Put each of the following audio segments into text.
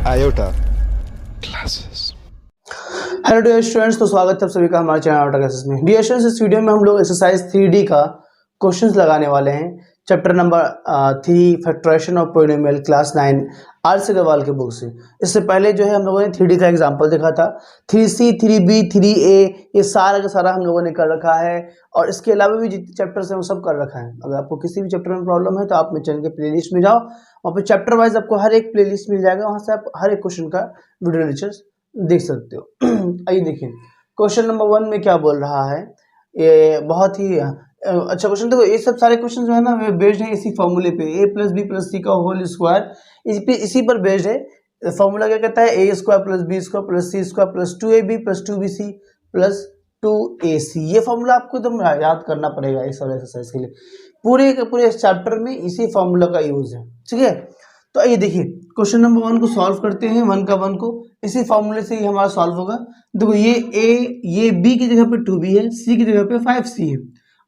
Iota classes. Hello dear students, तो स्वागत है आप सभी का हमारे चैनल आयोटा क्लासेस में। डियर स्टूडेंट्स, इस वीडियो में हम लोग एक्सरसाइज 3D का क्वेश्चंस लगाने वाले हैं। Chapter number 3 factorization of polynomial, class 9 R S. Agarwal के बुक से। इससे पहले जो है हम लोगों ने 3D का एग्जांपल देखा था। 3C, 3B, 3A ये सारा का सारा हम लोगों ने कर रखा है, और इसके अलावा भी जितने चैप्टर्स हैं वो सब कर रखा है। अगर आपको किसी भी चैप्टर में प्रॉब्लम है तो आप मेरे चैनल के प्लेलिस्ट में जाओ, वहाँ पे चैप्टर वाइज आपको हर एक प्लेलिस्ट मिल जाएगा, वहाँ से आप हर एक क्वेश्चन का वीडियो लेक्चर्स देख सकते हो। आइए देखिए क्वेश्चन नंबर 1 में क्या बोल रहा है। ये बहुत ही अच्छा क्वेश्चन। देखो ये सब सारे क्वेश्चन जो है ना बेस्ड है इसी फॉर्मूले पे, a plus b plus c का होल स्क्वायर। इसी पर बेस्ड है। फॉर्मूला क्या कहता है, a square plus b square plus c square plus 2ab plus 2bc plus 2ac। ये फॉर्मूला आपको एकदम याद करना पड़ेगा इस वाले एक्सरसाइज के लिए। पूरे के पूरे इस चैप्टर में इसी फॉर्मूला का यूज है, ठीक है। तो आइए देखिए क्वेश्चन नंबर 1 को सॉल्व करते हैं। 1 का 1 को इसी फॉर्मूले से ही हमारा सॉल्व होगा। देखो ये b की जगह पे 2b है, c की जगह पे 5c है,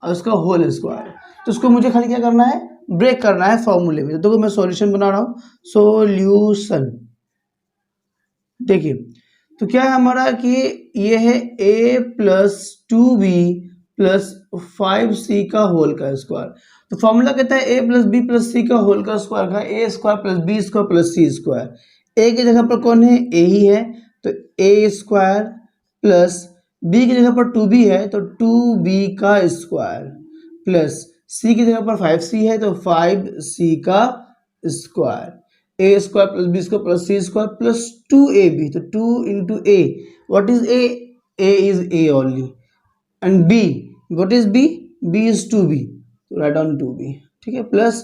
और उसका होल स्क्वायर। तो उसको मुझे खाली क्या करना है, ब्रेक करना है फॉर्मूले में। तो देखो मैं सॉल्यूशन बना रहा हूँ, सॉल्यूशन। देखिए तो क्या है हमारा कि ये है a plus 2b plus 5c का होल का स्क्वायर। तो फॉर्मूला कहता है a plus b plus c का होल का स्क्वायर का a square plus b square plus c square. a की जगह पर कौन है, a ही है, तो a स्क्वायर प्लस b की जगह पर 2b है तो 2b का स्क्वायर प्लस c की जगह पर 5c है तो 5c का square. a square plus b square plus c square plus 2ab, तो 2 into a, what is a is a only, and b, what is b is 2b, तो right down 2b, ठीक है, plus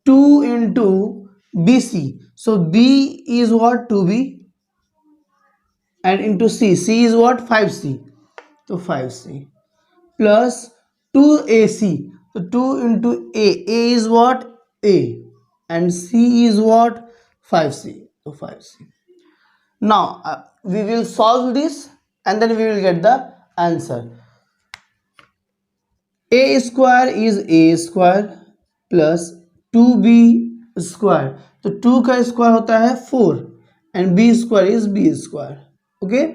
2 into bc, so b is what 2b and into c is what 5c, तो 5c plus 2ac, तो 2 into a is what a and c is what 5c, so 5c. Now we will solve this and then we will get the answer. A square is a square plus 2b square, तो 2 का square होता है 4 and b square is b square, okay,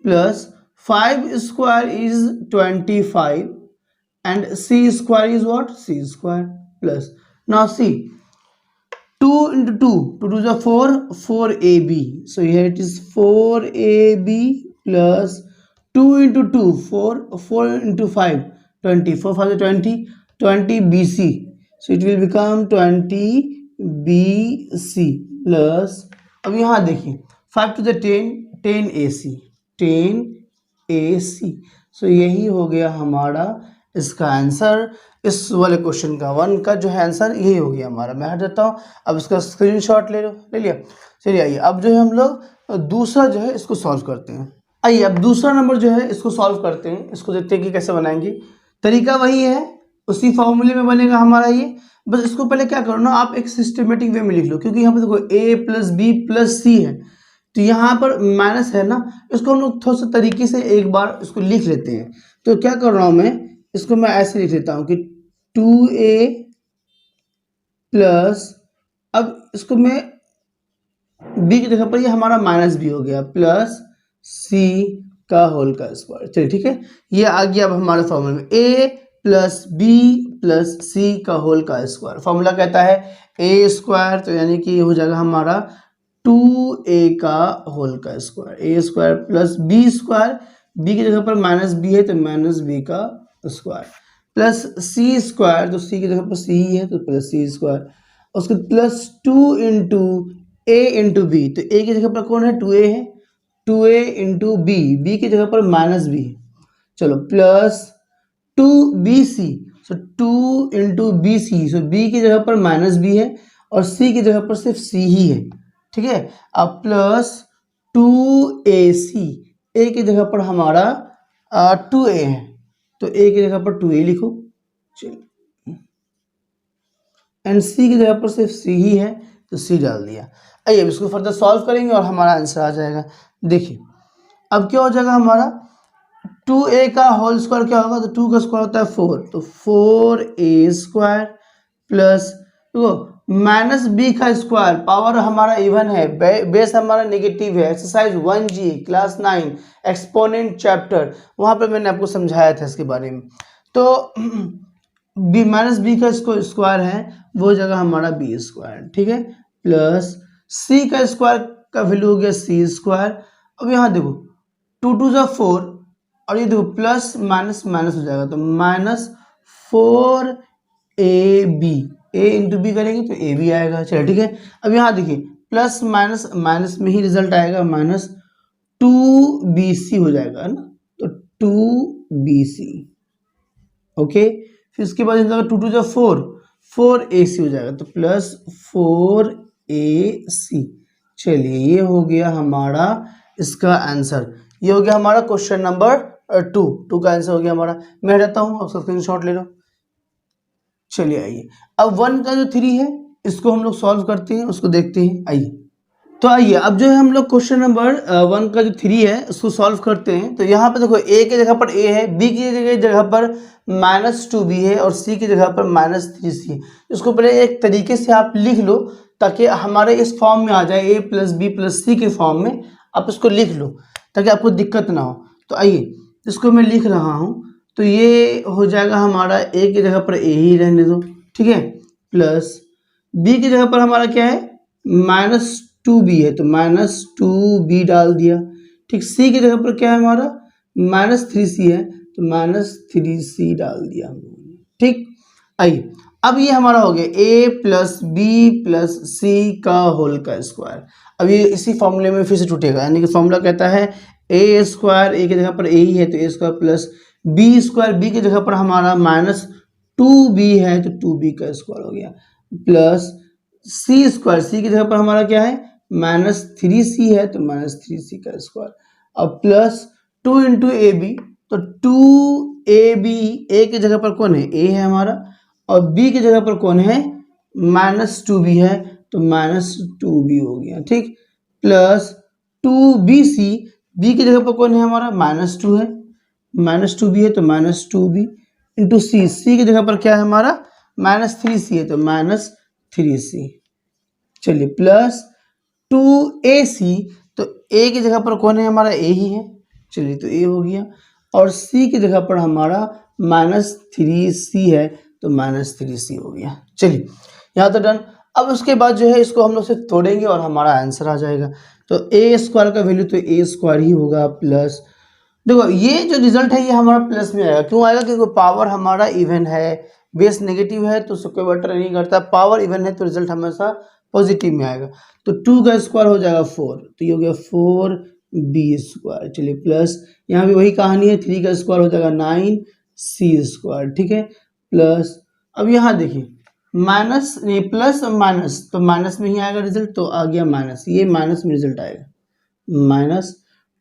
plus 5 square is 25 and c square is what, c square, plus now see 2 into 2, 2 to the 4, 4ab, so here it is 4ab plus 2 into 2, 4 into 5, 20, 4 5 20, 20 bc, so it will become 20 bc plus, अब यहाँ देखिए 5 to the 10, 10 ac, 10 ac, so यही हो गया हमारा इसका answer. इस वाले क्वेश्चन का 1 का जो है आंसर यही हो गया हमारा। मैं हट जाता हूँ, अब इसका स्क्रीनशॉट ले लो, ले लिया। चलिए आइए अब जो है हम लोग दूसरा जो है इसको सॉल्व करते हैं। आइए अब दूसरा नंबर जो है इसको सॉल्व करते हैं। इसको देखते हैं कि कैसे बनाएंगे। तरीका वही है, उसी फॉर्मूले में बनेगा हमारा ये। बस इसको पहले क्या करो ना, आप एक सिस्टमेटिक वे में लिख लो, क्योंकि यहाँ पर देखो a प्लस बी प्लस सी है, तो यहाँ पर माइनस है ना, इसको हम लोग थोड़ा सा तरीके से एक बार इसको लिख लेते हैं। तो क्या कर रहा हूँ मैं, इसको मैं ऐसे लिख लेता हूँ कि 2a प्लस, अब इसको मैं b की जगह पर ये हमारा माइनस b हो गया प्लस c का होल का स्क्वायर। चलिए ठीक है, ये आ गया अब हमारे फॉर्मूले में a plus b plus c का होल का स्क्वायर। फॉर्मूला कहता है a स्क्वायर, तो यानी कि ये हो जाएगा हमारा 2a का होल का square, a square plus b square, b की जगह पर माइनस b है तो माइनस b का स्क्वायर, प्लस सी स्क्वायर, तो सी की जगह पर सी ही है तो प्लस सी स्क्वायर, उसके प्लस 2 इंटू ए इंटू बी, तो ए की जगह पर कौन है, 2a है, 2a इंटू बी, बी की जगह पर माइनस बी, चलो प्लस 2bc, सो 2 इंटू बी सी, सो बी की जगह पर माइनस बी है और सी की जगह पर सिर्फ सी ही है, ठीक है। अब प्लस 2ac, ए की जगह पर हमारा 2a है तो a की जगह पर 2a लिखो, चलिए, एंड c की जगह पर सिर्फ c ही है तो c डाल दिया। आइए अब इसको फर्दर सॉल्व करेंगे और हमारा आंसर आ जाएगा। देखिए अब क्या हो जाएगा हमारा, 2a का होल स्क्वायर क्या होगा, तो 2 का स्क्वायर होता है 4, तो 4a स्क्वायर प्लस, देखो माइनस बी का स्क्वायर, पावर हमारा इवन है, बेस हमारा नेगेटिव है। Exercise 1G class 9 exponent chapter, वहाँ पर मैंने आपको समझाया था इसके बारे में। तो बी माइनस बी का स्क्वायर है, वो जगह हमारा बी स्क्वायर, ठीक है, प्लस सी का स्क्वायर का वैल्यू हो गया सी स्क्वायर। अब यहाँ देखो 2 2 जा 4 और ये देखो प्लस माइनस माइनस हो जाएगा, तो माइनस 4ab, ए इंटू बी करेंगे तो ए बी आएगा। चलिए ठीक है, अब यहाँ देखिए प्लस माइनस माइनस में ही रिजल्ट आएगा, माइनस 2bc हो जाएगा, है ना, तो 2bc। ओके, फिर इसके बाद 2 2 जा 4, 4ac हो जाएगा, तो प्लस 4ac। चलिए ये हो गया हमारा इसका आंसर, ये हो गया हमारा क्वेश्चन नंबर 2 का आंसर हो गया हमारा। मैं हटाता हूँ, आप स्क्रीन शॉट ले लो। चलिए आइए, अब 1 का जो 3 है इसको हम लोग सॉल्व करते हैं, उसको देखते हैं। आइए, तो आइए अब जो है हम लोग क्वेश्चन नंबर 1 का जो 3 है उसको सॉल्व करते हैं। तो यहाँ पे देखो a की जगह पर a है, b की जगह पर -2b है और c की जगह पर -3c है। इसको पहले एक तरीके से आप लिख लो ताकि हमारे इस फॉर्म में आ जाए, a + b + c के फॉर्म में आप इसको लिख लो ताकि आपको दिक्कत ना हो। तो आइए इसको मैं लिख रहा हूँ, तो ये हो जाएगा हमारा a की जगह पर a ही रहने दो, ठीक है, प्लस b की जगह पर हमारा क्या है, -2b है तो -2b डाल दिया, ठीक। c की जगह पर क्या है हमारा, -3c है तो -3c डाल दिया हम लोगों ने, ठीक। आइए अब ये हमारा हो गया a + b + c का होल का स्क्वायर। अब ये इसी फॉर्मूले में फिर से टूटेगा, यानी कि फॉर्मूला कहता है a स्क्वायर, a की जगह पर a ही है तो a square plus b square, b की जगह पर हमारा -2b है तो 2b का स्क्वायर हो गया, प्लस c स्क्वायर, c की जगह पर हमारा क्या है, -3c है तो -3c का स्क्वायर, अब प्लस 2 × ab, तो 2ab, a की जगह पर कौन है, a है हमारा, और b की जगह पर कौन है, -2b है तो -2b हो गया, ठीक, प्लस 2bc, b की जगह पर कौन है हमारा, -2 है, -2b है तो -2b इंटू c, c की जगह पर क्या है हमारा, -3c है तो -3c। चलिए प्लस 2ac, तो a की जगह पर कौन है हमारा, a ही है, चलिए तो a हो गया, और c की जगह पर हमारा -3c है तो -3c हो गया। चलिए यहाँ तो डन। अब उसके बाद जो है इसको हम लोग से तोड़ेंगे और हमारा आंसर आ जाएगा। तो a स्क्वायर का वैल्यू तो a स्क्वायर ही होगा, प्लस देखो ये जो रिजल्ट है ये हमारा प्लस में आएगा, क्यों आएगा, क्योंकि पावर हमारा इवन है, बेस नेगेटिव है तो उसको कोई मैटर नहीं करता, पावर इवन है तो रिजल्ट हमेशा पॉजिटिव में आएगा। तो 2 का स्क्वायर हो जाएगा 4, तो ये हो गया 4b स्क्वायर। चलिए प्लस यहाँ भी वही कहानी है, 3 का स्क्वायर हो जाएगा 9c स्क्वायर, ठीक है, प्लस अब यहाँ देखिए माइनस नहीं प्लस माइनस, तो माइनस में ही आएगा रिजल्ट, तो आ गया माइनस, ये माइनस में रिजल्ट आएगा, माइनस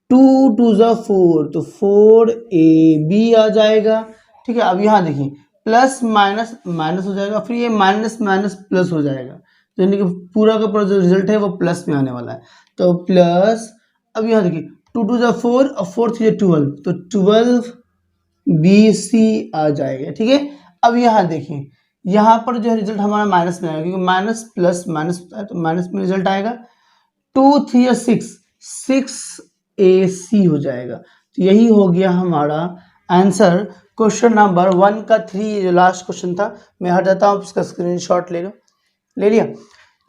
2 2 जा 4 तो 4ab आ जाएगा, ठीक है। अब यहाँ देखिए प्लस माइनस माइनस हो जाएगा, फिर ये माइनस माइनस प्लस हो जाएगा, तो यानी कि पूरा का पूरा जो रिजल्ट है वो प्लस में आने वाला है। तो प्लस अब यहाँ देखिए 2 2 जा 4 और 4 3 जा 12, तो 12bc आ जाएगा, ठीक है। अब यहाँ देखिए यहाँ पर जो है रिजल्ट हमारा माइनस में आएगा, क्योंकि माइनस प्लस माइनस होता है तो माइनस में रिजल्ट आएगा। 2 3 या 6 6ac हो जाएगा। तो यही हो गया हमारा आंसर क्वेश्चन नंबर 1 का 3, जो लास्ट क्वेश्चन था। मैं हट जाता हूँ, उसका स्क्रीनशॉट ले लो, ले लिया।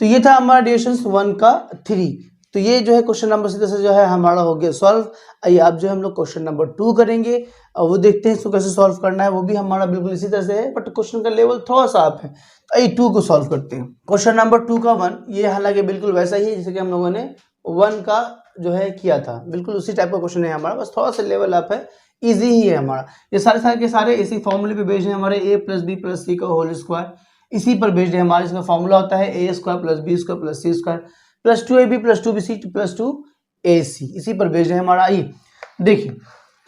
तो ये था हमारा डिविजन 1 का 3। तो ये जो है क्वेश्चन नंबर सीधे से जो है हमारा हो गया सॉल्व। आइए अब जो है हम लोग क्वेश्चन नंबर 2 करेंगे और वो देखते हैं इसको कैसे सॉल्व करना है। वो भी हमारा बिल्कुल इसी तरह से है, बट क्वेश्चन का लेवल थोड़ा सा अप है। आइए 2 को सॉल्व करते हैं। क्वेश्चन नंबर 2 का 1 ये हालांकि बिल्कुल वैसा ही है जैसे कि हम लोगों ने 1 का जो है किया था, बिल्कुल उसी टाइप का क्वेश्चन है हमारा, बस थोड़ा सा लेवल अप है, इजी ही है हमारा। ये सारे के सारे इसी फॉर्मूले पे बेस्ड है हमारे, a + b + c का होल स्क्वायर, इसी पर बेस्ड है हमारा। इसका फॉर्मूला होता है a² + b² + c² + 2ab + 2bc + 2ac, इसी पर बेस्ड है हमारा। आइए देखिए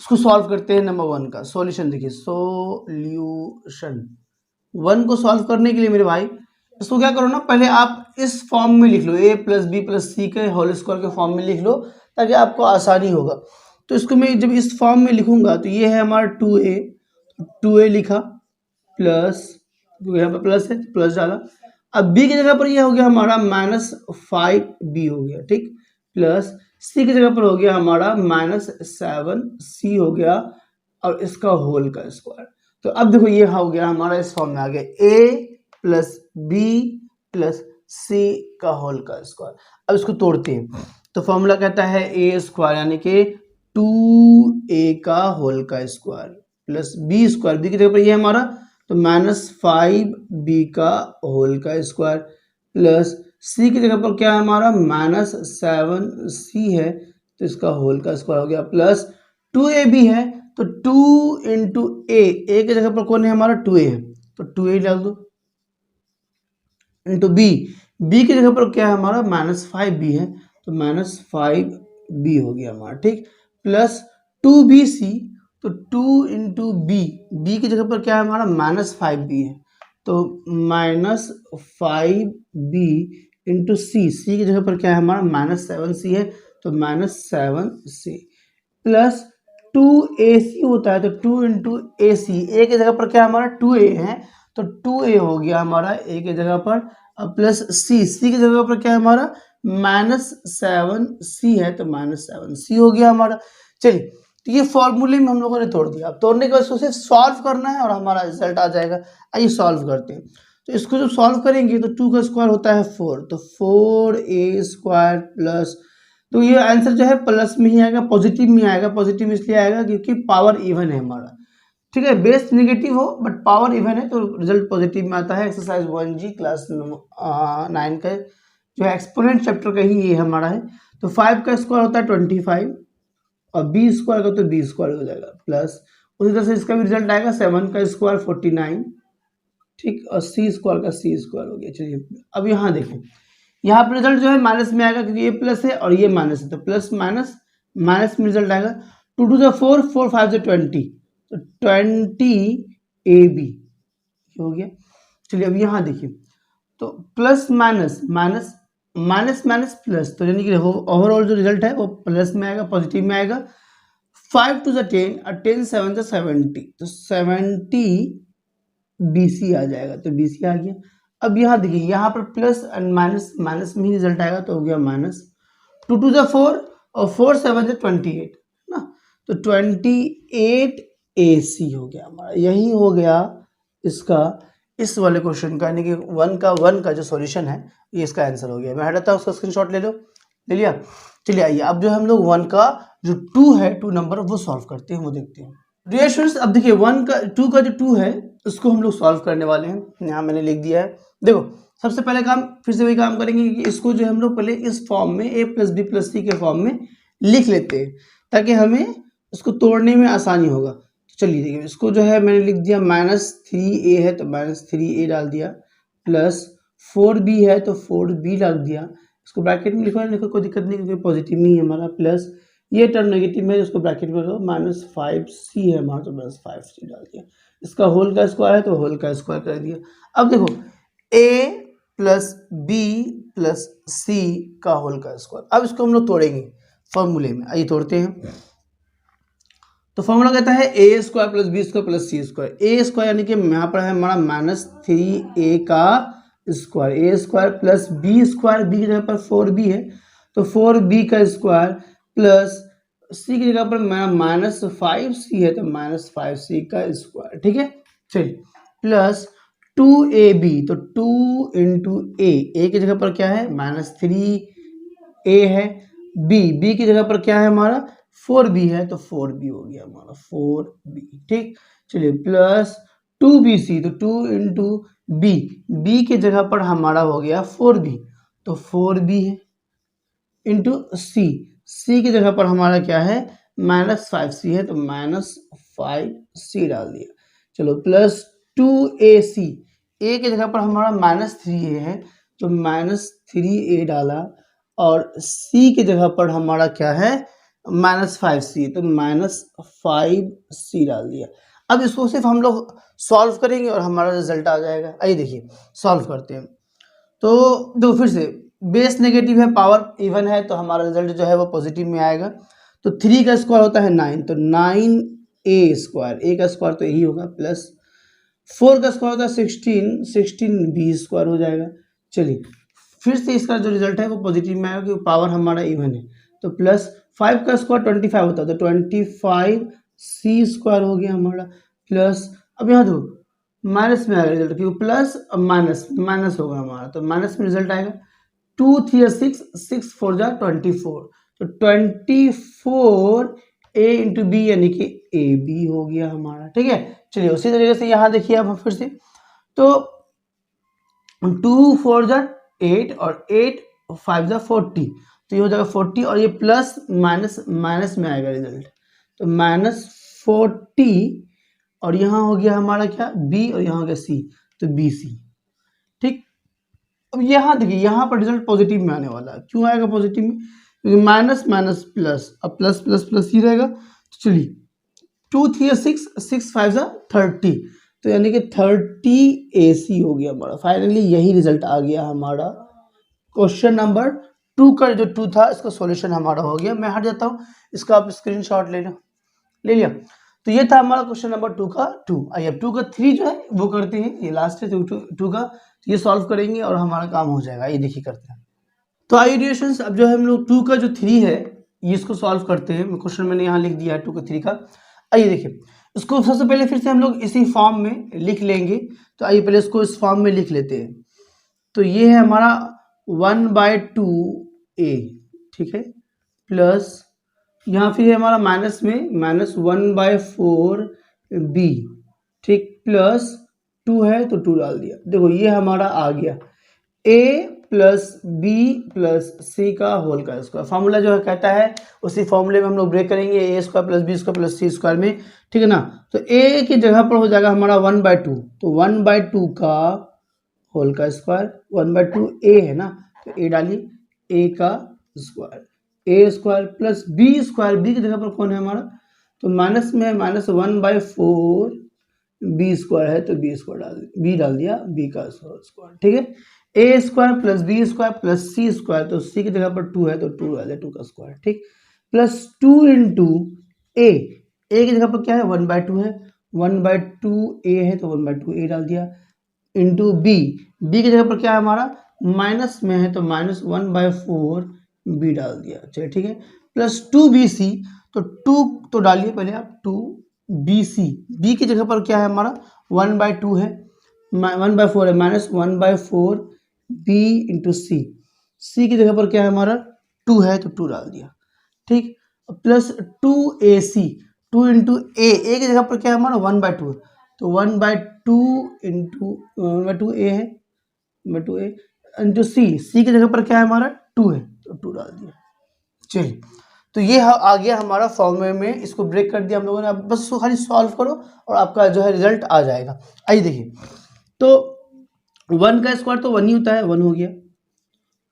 इसको सॉल्व करते हैं। नंबर 1 का सॉल्यूशन देखिए, सॉल्यूशन 1 को सॉल्व करने के लिए मेरे भाई इसको क्या करो ना, पहले आप इस फॉर्म में लिख लो, a + b + c के होल स्क्वायर के फॉर्म में लिख लो ताकि आपको आसानी होगा। तो इसको मैं जब इस फॉर्म में लिखूंगा तो ये है हमारा 2a लिखा, प्लस यहाँ पर प्लस है प्लस डाला। अब b की जगह पर ये हो गया हमारा -5b हो गया, ठीक, प्लस c की जगह पर हो गया हमारा -7c हो गया, और इसका होल का स्क्वायर। तो अब देखो ये हो गया हमारा, इस फॉर्म में आ गया a plus b plus c का होल का स्क्वायर। अब इसको तोड़ते हैं तो फॉर्मूला कहता है ए स्क्वायर यानी कि 2a का होल का square plus b square, b की जगह पर ये हमारा तो -5b का होल का स्क्वायर प्लस सी की जगह पर क्या है हमारा -7c है तो इसका होल का स्क्वायर हो गया, प्लस 2ab है तो 2 इंटू ए की जगह पर कौन है हमारा 2a है तो 2a डाल दो, इंटू बी की जगह पर क्या है हमारा -5b है तो -5b हो गया हमारा, ठीक, प्लस 2bc तो 2 इंटू बी की जगह पर क्या है हमारा -5b है तो -5b इंटू सी की जगह पर क्या है हमारा -7c है तो -7c प्लस 2ac होता है तो 2 इंटू ए की जगह पर क्या है हमारा 2a है तो 2a हो गया हमारा a की जगह पर, प्लस सी की जगह पर क्या है हमारा -7c है तो -7c हो गया हमारा। चलिए तो ये फॉर्मूले में हम लोगों ने तोड़ दिया। अब तोड़ने के बाद इसको सिर्फ सॉल्व करना है और हमारा रिजल्ट आ जाएगा। आइए सॉल्व करते हैं। तो इसको जब सॉल्व करेंगे तो 2 का स्क्वायर होता है 4 तो 4a स्क्वायर प्लस, तो ये आंसर जो है प्लस में ही आएगा, पॉजिटिव में आएगा। पॉजिटिव इसलिए आएगा क्योंकि पावर इवन है हमारा, ठीक है, बेस नेगेटिव हो बट पावर इवन है तो रिजल्ट पॉजिटिव में आता है। एक्सरसाइज 1G क्लास 9 का जो है एक्सपोनेंट चैप्टर का ही ये हमारा है। तो 5 का स्क्वायर होता है 25 और बी स्क्वायर का तो बी स्क्वायर हो जाएगा, प्लस उसी तरह से इसका भी रिजल्ट आएगा 7 का स्क्वायर 49, ठीक, और सी स्क्वायर का सी स्क्वायर हो गया। चलिए अब यहाँ देखो, यहाँ पर रिजल्ट जो है माइनस में आएगा क्योंकि ये प्लस है और ये माइनस है तो प्लस माइनस माइनस में रिजल्ट आएगा। 2 टू 4 4 5 20 तो 20ab हो गया। चलिए अब यहाँ देखिए तो plus minus minus minus minus plus, तो यानी कि ओवरऑल जो रिजल्ट है वो प्लस में आएगा, पॉजिटिव में आएगा। 5 टू 10 और 10 7 70 तो 70 BC आ जाएगा तो BC आ गया। अब यहाँ देखिए यहाँ पर प्लस एंड माइनस माइनस में ही रिजल्ट आएगा तो हो गया माइनस। 2 टू 4 और 4 7 28 ना तो 28 AC हो गया हमारा। यही हो गया इसका इस वाले क्वेश्चन का, यानी कि 1 का जो सॉल्यूशन है ये इसका आंसर हो गया। मैं हटाता हूँ, उसका स्क्रीनशॉट ले लो, ले लिया। चलिए आइए अब जो हम लोग 1 का जो 2 है 2 नंबर वो सॉल्व करते हैं, वो देखते हैं। डियर स्टूडेंट्स अब देखिए 2 का जो 2 है उसको हम लोग सॉल्व करने वाले हैं। यहाँ मैंने लिख दिया है। देखो सबसे पहले काम फिर से वही काम करेंगे कि इसको जो हम लोग पहले इस फॉर्म में a प्लस बी प्लस सी के फॉर्म में लिख लेते हैं ताकि हमें उसको तोड़ने में आसानी होगा। तो चलिए देखिए इसको जो है मैंने लिख दिया -3a है तो -3a डाल दिया, प्लस 4b है तो 4b डाल दिया। इसको ब्रैकेट में लिखो, लिखो कोई दिक्कत नहीं क्योंकि पॉजिटिव नहीं है हमारा, प्लस ये टर्म नेगेटिव में उसको ब्रैकेट में रखो, -5c है हमारा तो -5c डाल दिया। इसका होल का स्क्वायर है तो होल का स्क्वायर कर दिया। अब देखो a plus b plus c का होल का स्क्वायर, अब इसको हम लोग तोड़ेंगे फॉर्मूले में। आइए तोड़ते हैं। तो फॉर्मूला कहता है a square plus b square plus c square. A square यानी कि यहाँ पर है हमारा -3a का square, a square plus b square, b की जगह पर 4b है तो 4b का स्क्वायर, प्लस सी की जगह पर -5c है तो -5c का स्क्वायर, ठीक है। चलिए प्लस 2ab तो 2 इंटू ए की जगह पर क्या है -3a है, बी की जगह पर क्या है हमारा 4b है तो 4b हो गया हमारा 4b, ठीक। चलिए प्लस 2bc तो 2 इंटू बी के जगह पर हमारा हो गया 4b तो 4b है, इंटू सी की जगह पर हमारा क्या है -5c है तो -5c डाल दिया। चलो प्लस 2ac, ए की जगह पर हमारा -3a है तो -3a डाला, और सी की जगह पर हमारा क्या है -5c तो -5c डाल दिया। अब इसको सिर्फ हम लोग सॉल्व करेंगे और हमारा रिजल्ट आ जाएगा। आइए देखिए सॉल्व करते हैं। तो दो फिर से बेस नेगेटिव है, पावर इवन है तो हमारा रिजल्ट जो है वो पॉजिटिव में आएगा। तो 3 का स्क्वायर होता है 9 तो 9a स्क्वायर, a का स्क्वायर तो यही होगा, प्लस 4 का स्क्वायर होता है 16 16b स्क्वायर हो जाएगा, चलिए फिर से इसका जो रिजल्ट है वो पॉजिटिव में आएगा क्योंकि पावर हमारा इवन है। तो प्लस 5 का स्क्वायर 25 होता है, तो 25c² हो गया हमारा प्लस, अब यहाँ दो माइनस में आएगा रिजल्ट क्योंकि प्लस माइनस माइनस होगा हमारा, तो माइनस में रिजल्ट आएगा 2 3 6 6 4 जा 24, तो 24 a इंटू बी यानी कि ए बी हो गया हमारा। ठीक है, चलिए उसी तरीके से यहाँ देखिए अब फिर से, तो 2 4 जा 8 और 8 5 जा 40, तो ये हो जाएगा 40 और ये प्लस माइनस माइनस में आएगा रिजल्ट, तो -40 और यहाँ हो गया हमारा क्या b और यहाँ हो गया c, तो BC। ठीक, अब यहाँ देखिए यहाँ पर रिजल्ट पॉजिटिव में आने वाला है। क्यों आएगा पॉजिटिव में? क्योंकि माइनस माइनस प्लस, अब प्लस प्लस प्लस ही रहेगा। तो चलिए 2 3 6 6 5 जा 30, तो यानी कि 30 AC हो गया हमारा। फाइनली यही रिजल्ट आ गया हमारा। क्वेश्चन नंबर 2 का जो 2 था इसका सॉल्यूशन हमारा हो गया। मैं हट जाता हूँ, इसका आप स्क्रीनशॉट ले लिया। तो ये था हमारा क्वेश्चन नंबर 2 का 2। आइए अब 2 का 3 जो है वो करते हैं, ये लास्ट है 2 का, तो ये सॉल्व करेंगे और हमारा काम हो जाएगा। ये देखिए करते हैं। तो आइए डियर्स, अब जो है हम लोग 2 का जो 3 है ये इसको सॉल्व करते हैं। क्वेश्चन मैंने यहाँ लिख दिया है 2 का 3 का। आइए देखिए, इसको सबसे पहले फिर से हम लोग इसी फॉर्म में लिख लेंगे। तो आइए पहले इसको इस फॉर्म में लिख लेते हैं। तो ये है हमारा 1/2a, ठीक है, प्लस यहाँ फिर है हमारा माइनस में -1/4b, ठीक, प्लस 2 है तो 2 डाल दिया। देखो ये हमारा आ गया a plus b plus c का होल का स्क्वायर। फार्मूला जो है कहता है उसी फॉर्मूले में हम लोग ब्रेक करेंगे, a square plus b square plus c square में, ठीक है ना। तो a की जगह पर हो जाएगा हमारा 1/2, तो 1/2 का होल का स्क्वायर, 1/2 a है ना, तो a डालिए, a का square, a square plus b square, b की जगह पर कौन है हमारा, तो माइनस में है -1/4 b स्क्वायर है, तो b स्क्वायर b डाल दिया, b का स्क्वायर, ठीक है। a square plus b square plus c square, तो c की जगह पर 2 है तो 2 डाल दिया, 2 का स्क्वायर, ठीक, प्लस 2 इंटू a की जगह पर क्या है 1/2 है, 1/2 a है तो 1/2 a डाल दिया, इंटू b की जगह पर क्या है हमारा माइनस में है तो -1/4 b डाल दिया, चलिए ठीक है, प्लस 2bc, तो 2 तो डालिए पहले आप 2bc, b की जगह पर क्या है हमारा 1/2 है, 1/4 है, -1/4 b इंटू c की जगह पर क्या है हमारा 2 है तो 2 डाल दिया, ठीक, प्लस 2ac, 2 इंटू a की जगह पर क्या है हमारा 1/2, तो 1/2 इंटू 1/2 a है, 1/2 a इंटू c की जगह पर क्या है हमारा 2 है तो 2 डाल दिया। चलिए, तो ये आ गया हमारा फॉर्मूले में, इसको ब्रेक कर दिया हम लोगों ने। अब बस इसको खाली सॉल्व करो और आपका जो है रिजल्ट आ जाएगा। आइए देखिए, तो 1 का स्क्वायर तो 1 ही होता है, 1 हो गया,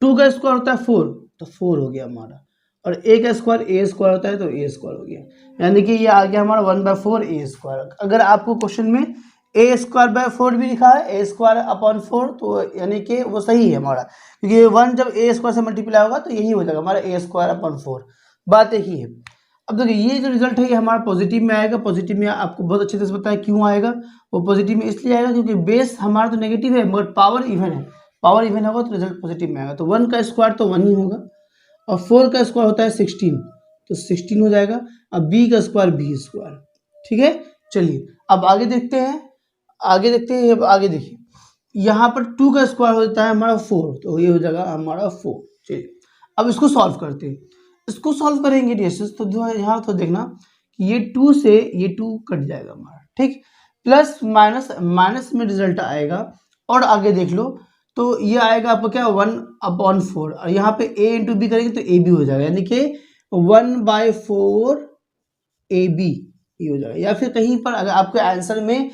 2 का स्क्वायर होता है 4, तो 4 हो गया हमारा, और a का स्क्वायर a स्क्वायर होता है तो a स्क्वायर हो गया, यानी कि ये आ गया हमारा 1/4 a स्क्वायर। अगर आपको क्वेश्चन में a स्क्वायर बाय 4 भी लिखा है, a स्क्वायर अपॉन 4, तो यानी कि वो सही है हमारा, क्योंकि 1 जब a स्क्वायर से मल्टीप्लाई होगा तो यही हो जाएगा हमारा a स्क्वायर अपॉन 4, बात एक ही है। अब देखिए ये जो रिजल्ट है ये हमारा पॉजिटिव में आएगा। पॉजिटिव में आपको बहुत अच्छे से पता है क्यों आएगा, वो पॉजिटिव में इसलिए आएगा क्योंकि बेस हमारा तो नेगेटिव है मगर पावर इवन है, पावर इवन होगा तो रिजल्ट पॉजिटिव में आएगा। तो 1 का स्क्वायर तो 1 ही होगा, और 4 का स्क्वायर होता है 16, तो 16 हो जाएगा। अब b का स्क्वायर b स्क्वायर, ठीक है। चलिए अब आगे देखते हैं, आगे देखिए, यहाँ पर 2 का स्क्वायर होता है हमारा 4, तो ये हो जाएगा हमारा 4। चलिए अब इसको सॉल्व करते हैं, इसको सॉल्व करेंगे डियर्स, तो यहाँ तो देखना कि ये 2 से ये 2 कट जाएगा हमारा, ठीक, प्लस माइनस में रिजल्ट आएगा, और आगे देख लो तो ये आएगा आपको क्या 1/4, और यहाँ पे a इंटू बी करेंगे तो a b हो जाएगा, यानी कि 1/4 ab ये हो जाएगा। या फिर कहीं पर अगर आपके आंसर में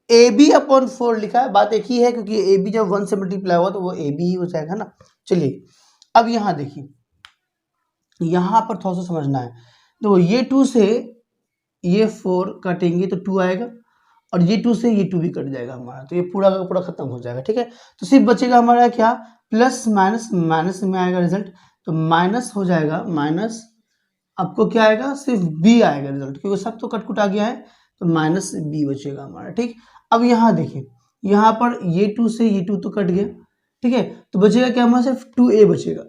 ab/4 लिखा है, बात एक ही है, क्योंकि ab जब 1 से मल्टीप्लाई होगा तो वो ab ही हो जाएगा ना। चलिए अब यहाँ देखिए, यहाँ पर थोड़ा सा समझना है, तो ये 2 से ये 4 काटेंगे तो 2 आएगा, और ये 2 से ये 2 भी कट जाएगा हमारा, तो ये पूरा का पूरा खत्म हो जाएगा, ठीक है। तो सिर्फ बचेगा हमारा क्या, प्लस माइनस में आएगा रिजल्ट, तो माइनस हो जाएगा, माइनस आपको क्या आएगा, सिर्फ b आएगा रिजल्ट, क्योंकि सब तो कट आ गया है, तो -b बचेगा हमारा, ठीक। अब यहाँ देखिए, यहाँ पर ये 2 से ये 2 तो कट गया, ठीक है, तो बचेगा क्या हमारा, सिर्फ 2a बचेगा।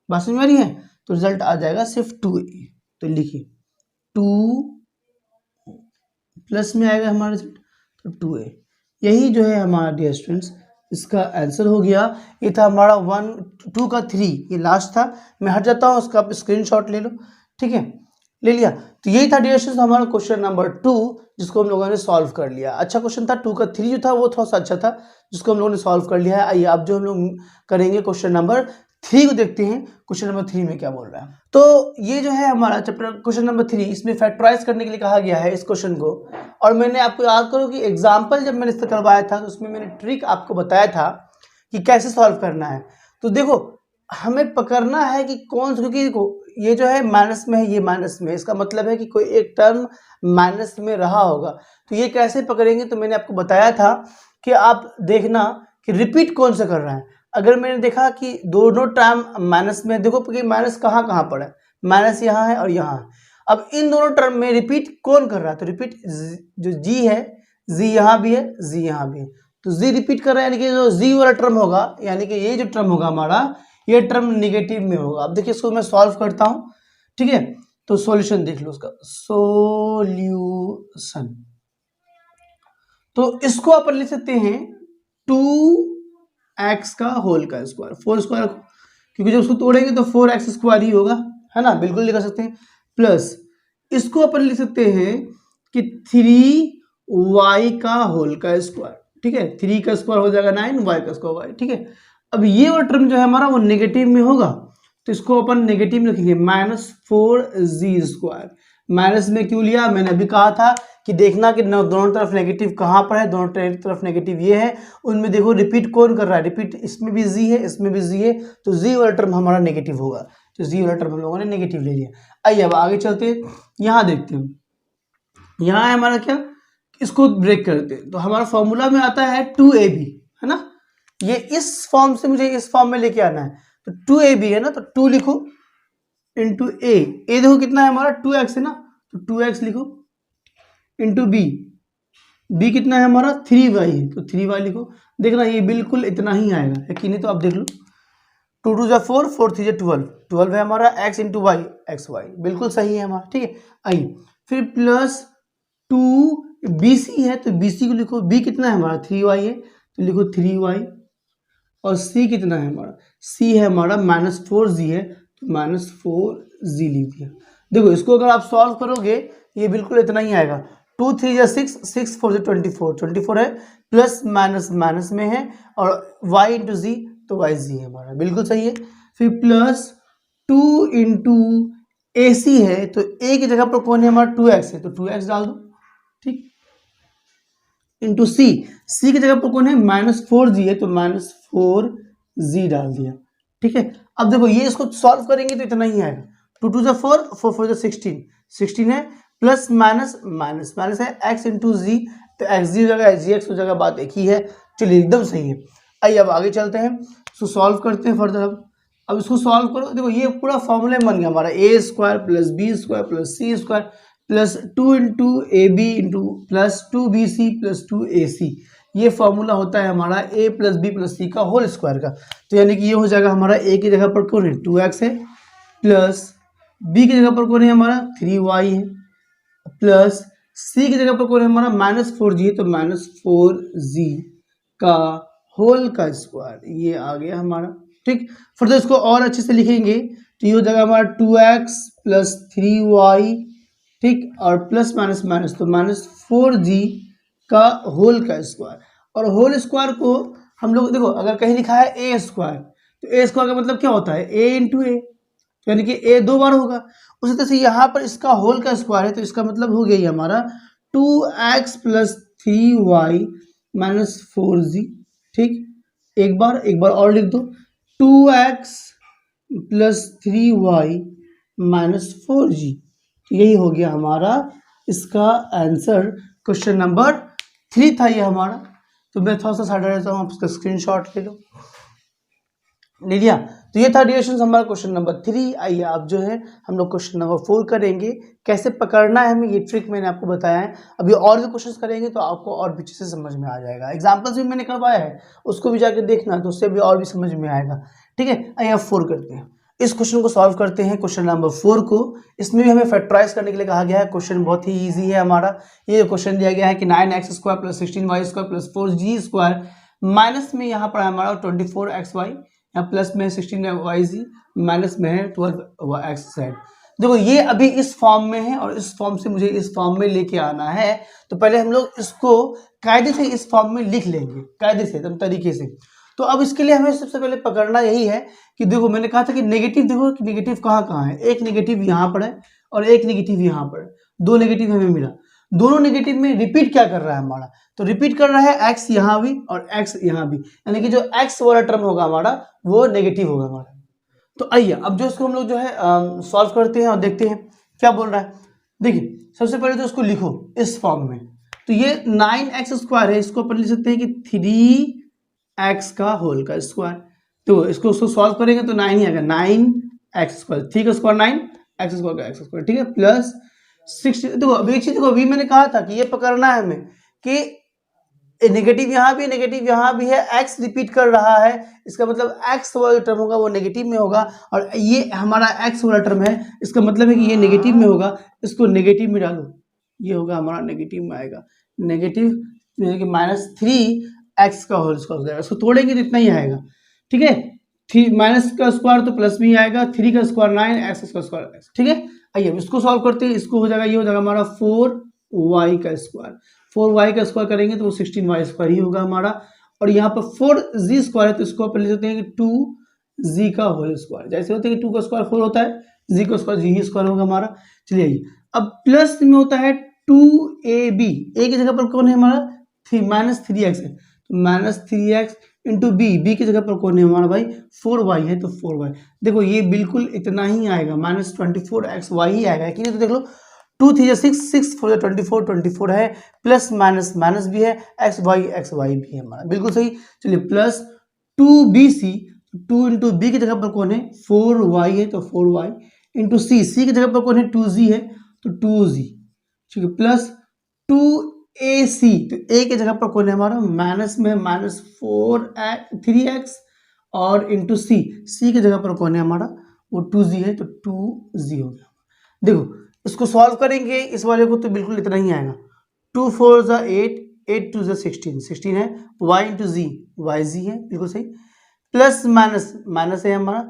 बात समझ में आ रही है? तो रिजल्ट आ जाएगा सिर्फ 2a। तो लिखिए 2 प्लस में आएगा हमारा रिजल्ट, तो 2a। यही जो है हमारा डियर स्टूडेंट्स इसका आंसर हो गया। ये था हमारा 1 2 का 3, ये लास्ट था। मैं हट जाता हूँ, उसका आप स्क्रीनशॉट ले लो। ठीक है, ले लिया। तो यही था डियर स्टूडेंट्स हमारा क्वेश्चन नंबर 2, जिसको हम लोगों ने सॉल्व कर लिया। अच्छा क्वेश्चन था। 2 का 3 जो था वो थोड़ा सा अच्छा था, जिसको हम लोगों ने सॉल्व कर लिया है। आइए अब जो हम लोग करेंगे क्वेश्चन नंबर 3 को देखते हैं। क्वेश्चन नंबर 3 में क्या बोल रहा है। तो ये जो है हमारा चैप्टर क्वेश्चन नंबर 3, इसमें फैक्टराइज करने के लिए कहा गया है इस क्वेश्चन को। और मैंने आपको याद करो कि एग्जाम्पल जब मैंने इससे करवाया था तो उसमें मैंने ट्रिक आपको बताया था कि कैसे सॉल्व करना है। तो देखो हमें पकड़ना है कि कौन सा, क्योंकि देखो ये जो है माइनस में है, ये माइनस में है, इसका मतलब है कि कोई एक टर्म माइनस में रहा होगा। तो ये कैसे पकड़ेंगे, तो मैंने आपको बताया था कि आप देखना कि रिपीट कौन सा कर रहा है। अगर मैंने देखा कि दोनों टर्म माइनस में, देखो कि माइनस कहाँ कहाँ पर है, माइनस यहाँ है और यहाँ है। अब इन दोनों टर्म में रिपीट कौन कर रहा है, तो रिपीट जो जी है, जी यहाँ भी है, जी यहाँ भी है, तो जी रिपीट कर रहा है। यानी कि जो जी वाला टर्म होगा, यानी कि ये जो टर्म होगा हमारा, ये टर्म निगेटिव में होगा। अब देखिए इसको मैं सॉल्व करता हूँ। ठीक है, तो सॉल्यूशन देख लो उसका, सॉल्यूशन। तो इसको अपन लिख सकते हैं 2x का होल का स्क्वायर, 4 स्क्वायर, क्योंकि जब उसको तोड़ेंगे तो 4x स्क्वायर ही होगा, है ना, बिल्कुल लिख सकते हैं। प्लस इसको अपन लिख सकते हैं कि 3y का होल का स्क्वायर। ठीक है, 3 का स्क्वायर हो जाएगा 9, y का स्क्वायर y। ठीक है, अब ये वाला टर्म जो है हमारा वो नेगेटिव में होगा, तो इसको अपन नेगेटिव में लिखेंगे, -4z स्क्वायर। माइनस में क्यों लिया, मैंने अभी कहा था कि देखना कि दोनों तरफ नेगेटिव कहाँ पर है, दोनों तरफ नेगेटिव ये है, उनमें देखो रिपीट कौन कर रहा है, रिपीट इसमें भी जी है, इसमें भी जी है, तो जी वाला टर्म हमारा नेगेटिव होगा, तो जी वाला टर्म हम लोगों ने नेगेटिव ले लिया। आइए अब आगे चलते हैं, यहाँ देखते हैं, यहाँ है हमारा क्या, इसको ब्रेक करते हैं। तो हमारा फॉर्मूला में आता है 2ab, है ना, ये इस फॉर्म से मुझे इस फॉर्म में लेके आना है, तो 2ab है ना, तो 2 लिखो इंटू ए देखो कितना है हमारा 2x है ना, तो 2x लिखो इंटू बी कितना है हमारा 3y है, तो 3y लिखो। देखना ये बिल्कुल इतना ही आएगा, है कि नहीं, तो आप देख लो 2 2 जा 4, 4 3 जा 12 है हमारा, x into y, x y बिल्कुल सही है हमारा। ठीक है, आइए फिर प्लस 2 BC है, तो BC को लिखो, b कितना है हमारा 3y है, तो लिखो 3y, और c कितना है हमारा, c है हमारा -4z है, तो -4z लिख दिया। देखो इसको अगर आप सॉल्व करोगे ये बिल्कुल इतना ही आएगा, 2 3 जा 6, 6 4 जा 24 है, प्लस माइनस माइनस में है, और y इंटू जी, तो वाई जी है हमारा, बिल्कुल सही है। फिर प्लस 2 इंटू ए सी है, तो a की जगह पर कौन है हमारा 2x है, तो 2x डाल दो। ठीक, इंटू सी की जगह पर कौन है -4z है, तो -4z डाल दिया। ठीक है, अब देखो ये इसको सॉल्व करेंगे तो इतना ही आएगा, 2 2 जा 4, 4 4 जा 16 है, प्लस माइनस माइनस माइनस है, x इंटू जी, तो एक्स जी हो जाएगा, जी एक्स हो जाएगा, बात एक ही है। चलिए एकदम सही है। आइए अब आगे चलते हैं, इसको सॉल्व करते हैं फर्दर। अब इसको सॉल्व करो, देखो ये पूरा फॉर्मूला बन गया हमारा, a square plus b square plus c square plus 2 into a b into plus 2BC plus 2AC। ये फॉर्मूला होता है हमारा a plus b plus c का होल स्क्वायर का। तो यानी कि ये हो जाएगा हमारा a की जगह पर कौन है 2x है, प्लस b की जगह पर कौन है हमारा 3y है, प्लस c की जगह पर कौन है हमारा -4g है, तो -4g का होल का स्क्वायर, ये आ गया हमारा। ठीक, फिर तो इसको और अच्छे से लिखेंगे तो ये हो जाएगा हमारा 2x प्लस 3y, ठीक, और प्लस माइनस माइनस, तो -4g का होल का स्क्वायर। और होल स्क्वायर को हम लोग देखो अगर कहीं लिखा है ए स्क्वायर, तो ए स्क्वायर का मतलब क्या होता है a इंटू ए, यानी कि a 2 बार होगा। उसी तरह से यहाँ पर इसका होल का स्क्वायर है, तो इसका मतलब हो गया ये हमारा 2x plus 3y minus 4g। ठीक, एक बार और लिख दो, 2x plus 3y minus 4g। यही हो गया हमारा इसका आंसर। क्वेश्चन नंबर 3 था ये हमारा। तो मैं थोड़ा सा हटा देता हूँ, आप इसका स्क्रीनशॉट ले लो, ले लिया। तो ये था डियर स्टूडेंट्स हमारा क्वेश्चन नंबर 3। आइए आप जो है हम लोग क्वेश्चन नंबर 4 करेंगे। कैसे पकड़ना है हमें ये ट्रिक मैंने आपको बताया है। अभी और भी क्वेश्चंस करेंगे तो आपको और भी चीज़ें समझ में आ जाएगा। एग्जाम्पल्स भी मैंने करवाया है, उसको भी जाकर देखना, तो उससे भी और भी समझ में आएगा। ठीक है, आइए आप 4 करते हैं। इस क्वेश्चन को सॉल्व करते हैं, क्वेश्चन नंबर 4 को। इसमें भी हमें फैक्टराइज करने के लिए कहा गया है। क्वेश्चन बहुत ही ईजी है हमारा। ये क्वेश्चन दिया गया है कि 9x² + 16y² + 4g² माइनस में यहाँ पर हमारा 24xy, यहाँ प्लस में 16yz, माइनस में है 12xz। देखो ये अभी इस फॉर्म में है और इस फॉर्म से मुझे इस फॉर्म में लेके आना है। तो पहले हम लोग इसको कायदे से इस फॉर्म में लिख लेंगे, कायदे से एकदम तरीके से। तो अब इसके लिए हमें सबसे पहले पकड़ना यही है कि देखो मैंने कहा था कि नेगेटिव, देखो कि नेगेटिव कहाँ कहाँ है। एक नेगेटिव यहाँ पर है और एक नेगेटिव यहाँ पर है, 2 नेगेटिव हमें मिला। दोनों नेगेटिव में रिपीट क्या कर रहा है हमारा, तो रिपीट कर रहा है x यहाँ भी और x यहाँ भी, यानी कि जो x वाला टर्म होगा हमारा वो नेगेटिव होगा हमारा। तो आइए अब जो इसको हम लोग जो है सॉल्व करते हैं और देखते हैं क्या बोल रहा है। देखिए सबसे पहले तो इसको लिखो इस फॉर्म में। तो ये 9x² है, इसको अपन लिख सकते हैं कि 3x का होल का स्क्वायर। तो इसको सॉल्व करेंगे तो 9 ही आएगा, 9x², 3 का स्क्वायर 9, x² का x², ठीक है, प्लस 60। देखो अभी एक चीज देखो, अभी मैंने कहा था कि ये पकड़ना है हमें कि नेगेटिव यहाँ भी नेगेटिव यहाँ भी है, x रिपीट कर रहा है, इसका मतलब x वाला टर्म होगा वो नेगेटिव में होगा, और ये हमारा x वाला टर्म है, इसका मतलब है कि ये नेगेटिव में होगा। इसको नेगेटिव में डालो, ये होगा हमारा नेगेटिव में आएगा, नेगेटिव -3x का होल स्क्वायर हो जाएगा। इसको तोड़ेंगे तो इतना ही आएगा, ठीक है। माइनस का स्क्वायर तो प्लस में ही आएगा, 3 का स्क्वायर 9, x का स्क्वायर x, ठीक है। आइए इसको सॉल्व करते हैं। इसको हो जाएगा, ये हो जाएगा हमारा 4y का स्क्वायर। 4y का स्क्वायर करेंगे तो वो 16y² ही होगा हमारा, और यहाँ पर 4z² है तो इसको अपन लिख सकते हैं कि 2z का होल स्क्वायर। जैसे होता है कि 2 का स्क्वायर 4 होता है, z का स्क्वायर जी ही स्क्वायर होगा हमारा। चलिए आइए अब प्लस में होता है 2ab, a की जगह पर कौन है हमारा -3x है, तो -3x इंटू बी की जगह पर कौन है हमारा भाई 4y है, तो 4y। देखो ये बिल्कुल इतना ही आएगा, -24xy ही आएगा कि नहीं। तो देख लो 2 3 6, 6 4 24, 24 है, प्लस माइनस माइनस भी है, xy भी है हमारा, बिल्कुल सही। चलिए प्लस 2bc, 2 इंटू बी की जगह पर कौन है 4y है, तो 4y इंटू सी की जगह पर कौन है 2z है, तो 2z, ठीक है, प्लस 2ac, तो a की जगह पर कौन है हमारा माइनस में -3x और इंटू सी की जगह पर कौन है हमारा वो 2z है, तो 2z हो गया। देखो इसको सॉल्व करेंगे इस वाले को तो बिल्कुल इतना ही आएगा, 2 4 ज़ा 8, 8 2 ज़ा 16, 16 है, y इंटू जी yz है, बिल्कुल सही, प्लस माइनस माइनस है हमारा,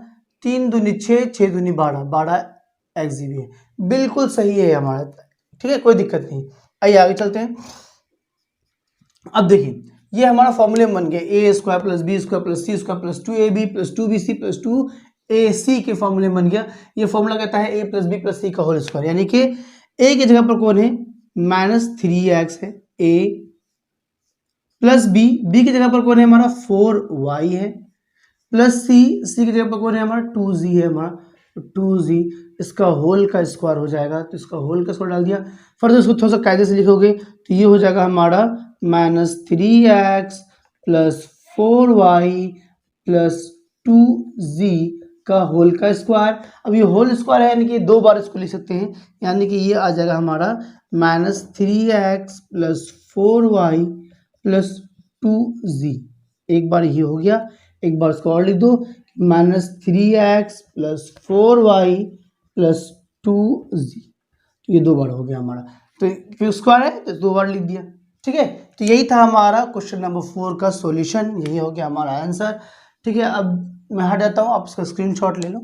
3 दूनी 6, 6 दूनी 12, 12 xz भी है, बिल्कुल सही है हमारा, ठीक है, कोई दिक्कत नहीं। आइए आगे चलते हैं। अब देखिए ये हमारा फॉर्मूले बन गया, a² + b² + c² + 2ab + 2bc + 2ac के फॉर्मूले बन गया। ये फॉर्मूला कहता है a + b + c का होल स्क्वायर, यानी कि a की जगह पर कौन है -3x है a, प्लस b की जगह पर कौन है हमारा 4y है, प्लस c की जगह पर कौन है हमारा 2z है हमारा, 2z, इसका होल का स्क्वायर हो जाएगा, तो इसका होल का स्क्वायर डाल दिया। फर्दर इसको थोड़ा सा कायदे से लिखोगे तो ये हो जाएगा हमारा -3x + 4y + 2z का होल का स्क्वायर। अब ये होल स्क्वायर है यानी कि 2 बार इसको लिख सकते हैं, यानी कि ये आ जाएगा हमारा -3x + 4y + 2z। एक बार ये हो गया, एक बार इसको और लिख दो, -3x + 4y + 2z, तो ये 2 बार हो गया हमारा, तो स्क्वायर है तो 2 बार लिख दिया, ठीक है। तो यही था हमारा क्वेश्चन नंबर 4 का सॉल्यूशन, यही हो गया हमारा आंसर, ठीक है। अब मैं हट जाता हूँ, आप इसका स्क्रीनशॉट ले लो,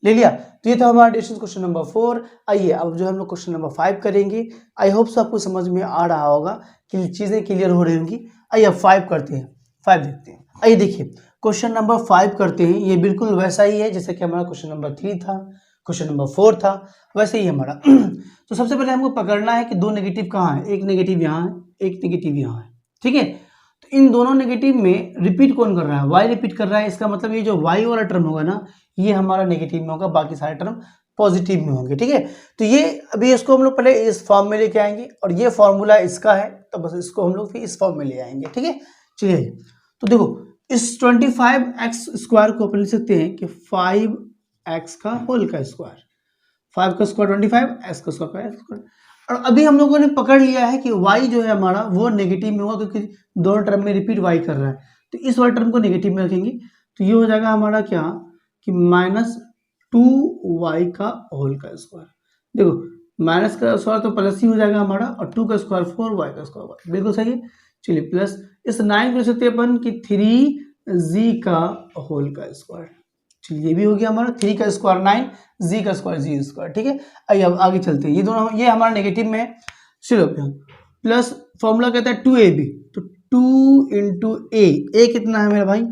ले लिया। तो ये था हमारा डिस्टेंस क्वेश्चन नंबर 4। आइए अब जो हम लोग क्वेश्चन नंबर 5 करेंगे। आई होप सो आपको समझ में आ रहा होगा कि चीज़ें क्लियर हो रही होंगी। आइए अब 5 करते हैं, 5 देखते हैं। आइए देखिए क्वेश्चन नंबर 5 करते हैं, ये बिल्कुल वैसा ही है जैसे कि हमारा क्वेश्चन नंबर 3 था, क्वेश्चन नंबर 4 था, वैसे ही हमारा। तो सबसे पहले हमको पकड़ना है कि 2 नेगेटिव कहाँ है, एक नेगेटिव यहाँ है, एक नेगेटिव यहाँ है, ठीक है। तो इन दोनों नेगेटिव में रिपीट कौन कर रहा है, y रिपीट कर रहा है, इसका मतलब ये जो y वाला टर्म होगा ना ये हमारा नेगेटिव में होगा, बाकी सारे टर्म पॉजिटिव में होंगे, ठीक है। तो ये अभी इसको हम लोग पहले इस फॉर्म में लेके आएंगे, और ये फॉर्मूला इसका है तो बस इसको हम लोग फिर इस फॉर्म में ले आएंगे, ठीक है। चलिए तो देखो इस 25x² को अपन लिख सकते हैं कि 5x का होल का स्क्वायर, 5 का स्क्वायर 25, x का स्क्वायर। और अभी हम लोगों ने पकड़ लिया है कि y जो है हमारा वो नेगेटिव में होगा, क्योंकि दोनों टर्म में रिपीट y कर रहा है, तो इस वाले टर्म को नेगेटिव में रखेंगे, तो ये हो जाएगा हमारा क्या कि -2y का होल का स्क्वायर। देखो माइनस का स्क्वायर तो प्लस ही हो जाएगा हमारा, और 2 का स्क्वायर 4, y का स्क्वायर बिल्कुल सही है। चलिए प्लस इस 9 को लिख सकते हैं अपन कि 3g का होल का स्क्वायर। चलिए ये भी हो गया हमारा 3 का स्क्वायर 9, g का स्क्वायर g स्क्वायर, ठीक है। आइए अब आगे चलते हैं, ये दोनों ये हमारा नेगेटिव में है। चलो प्लस फॉर्मूला कहता है 2ab, तो 2 इंटू ए कितना है मेरा भाई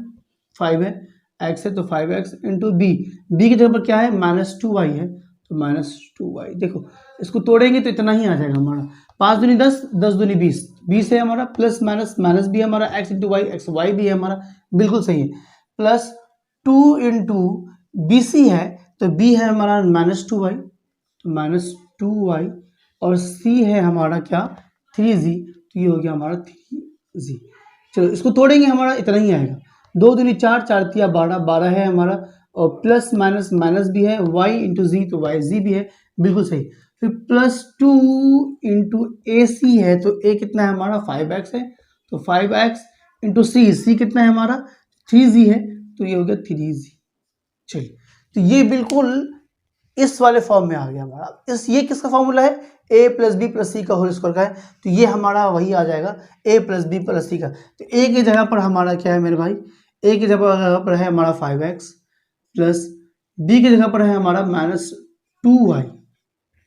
5 है, x है तो 5x इंटू बी की जगह पर क्या है -2y है, तो -2y। देखो इसको तोड़ेंगे तो इतना ही आ जाएगा हमारा, 5 दूनी 10, 10 दूनी 20, 20 है हमारा, प्लस माइनस माइनस भी है हमारा, x into y, x y भी है हमारा, बिल्कुल सही है। प्लस 2 इंटू बी सी है, तो b है हमारा -2y, तो -2y, और c है हमारा क्या 3g, तो ये हो गया हमारा 3g। चलो इसको तोड़ेंगे हमारा इतना ही आएगा, 2 दूनी 4, 4 तिया 12, 12 है हमारा, और प्लस माइनस माइनस भी है, y इंटू जी तो वाई जी भी है, बिल्कुल सही। फिर प्लस 2 इंटू ए सी है, तो a कितना है हमारा 5x है, तो 5x इंटू सी कितना है हमारा 3g है, तो ये हो गया 3g। चलिए तो ये बिल्कुल इस वाले फॉर्म में आ गया हमारा। ये किसका फॉर्मूला है, a plus b plus c का होल स्क्वायर का है, तो ये हमारा वही आ जाएगा a plus b plus c का। तो a की जगह पर हमारा क्या है मेरे भाई, a की जगह पर है हमारा 5x, प्लस b की जगह पर है हमारा -2y,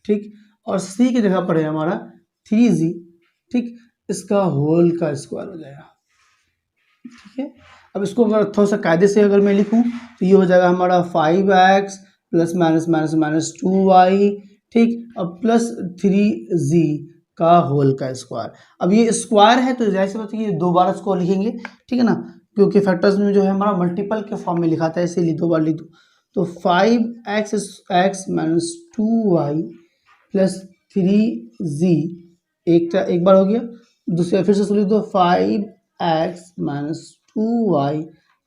ठीक, और c की जगह पर है हमारा 3g, ठीक, इसका होल का स्क्वायर हो जाएगा, ठीक है। अब इसको अगर थोड़ा सा कायदे से अगर मैं लिखूं तो ये हो जाएगा हमारा 5x plus minus minus minus 2y, ठीक, अब प्लस 3g का होल का स्क्वायर। अब ये स्क्वायर है तो जैसे बात है ये 2 बार इसको लिखेंगे, ठीक है ना, क्योंकि फैक्टर्स में जो है हमारा मल्टीपल के फॉर्म में लिखा था, इसीलिए 2 बार लिख दो। तो 5x minus 2y plus 3g एक बार हो गया, दूसरा फिर से लिख दो 5x minus 2y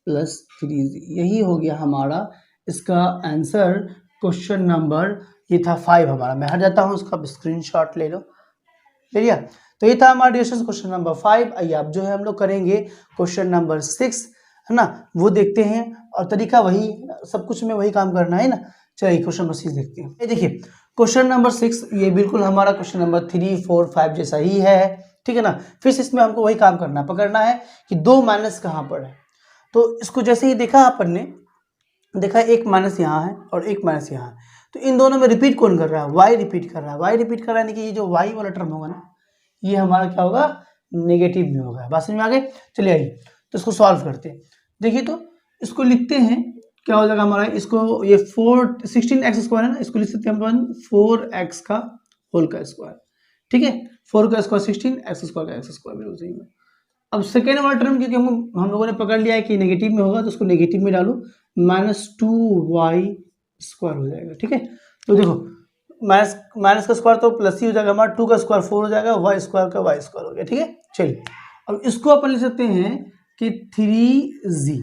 plus 3g, यही हो गया हमारा इसका आंसर। क्वेश्चन नंबर ये था 5 हमारा, मैं हट जाता हूँ, उसका स्क्रीनशॉट ले लो, ले लिया। तो ये था हमारा डिस्कशन क्वेश्चन नंबर 5। आइए अब जो है हम लोग करेंगे क्वेश्चन नंबर 6, है ना, वो देखते हैं, और तरीका वही, सब कुछ में वही काम करना है ना। चलिए क्वेश्चन नंबर 6 देखते हैं। ये देखिए क्वेश्चन नंबर 6, ये बिल्कुल हमारा क्वेश्चन नंबर 3, 4, 5 जैसा ही है, ठीक है ना। फिर इसमें हमको वही काम करना है, पकड़ना है कि 2 माइनस कहाँ पर है। तो इसको जैसे ही देखा अपन ने, देखा एक माइनस यहाँ है और एक माइनस यहाँ है, तो इन दोनों में रिपीट कौन कर रहा है, y रिपीट कर रहा है। y रिपीट कर रहा है, यानी कि ये जो y वाला टर्म होगा ना, ये हमारा क्या होगा, नेगेटिव में होगा। बात समझ में आ गई। चलिए आइए तो इसको सॉल्व करते हैं। देखिए तो इसको लिखते हैं, क्या हो जाएगा हमारा, इसको ये 16x स्क्वायर है ना, इसको लिख सकते हैं हम 4x का होल का स्क्वायर, ठीक है, 4 का स्क्वायर 16, x स्क्वायर का x स्क्वायर, बिल्कुल सही है। अब सेकेंड वाला टर्म क्योंकि हम लोगों ने पकड़ लिया है कि नेगेटिव में होगा, तो उसको नेगेटिव में डालो, -2y स्क्वायर हो जाएगा, ठीक है। तो देखो माइनस का स्क्वायर तो प्लस ही हो जाएगा हमारा, 2 का स्क्वायर 4 हो जाएगा, y स्क्वायर का y स्क्वायर हो गया, ठीक है। चलिए अब इसको अपन लिख सकते हैं कि 3g,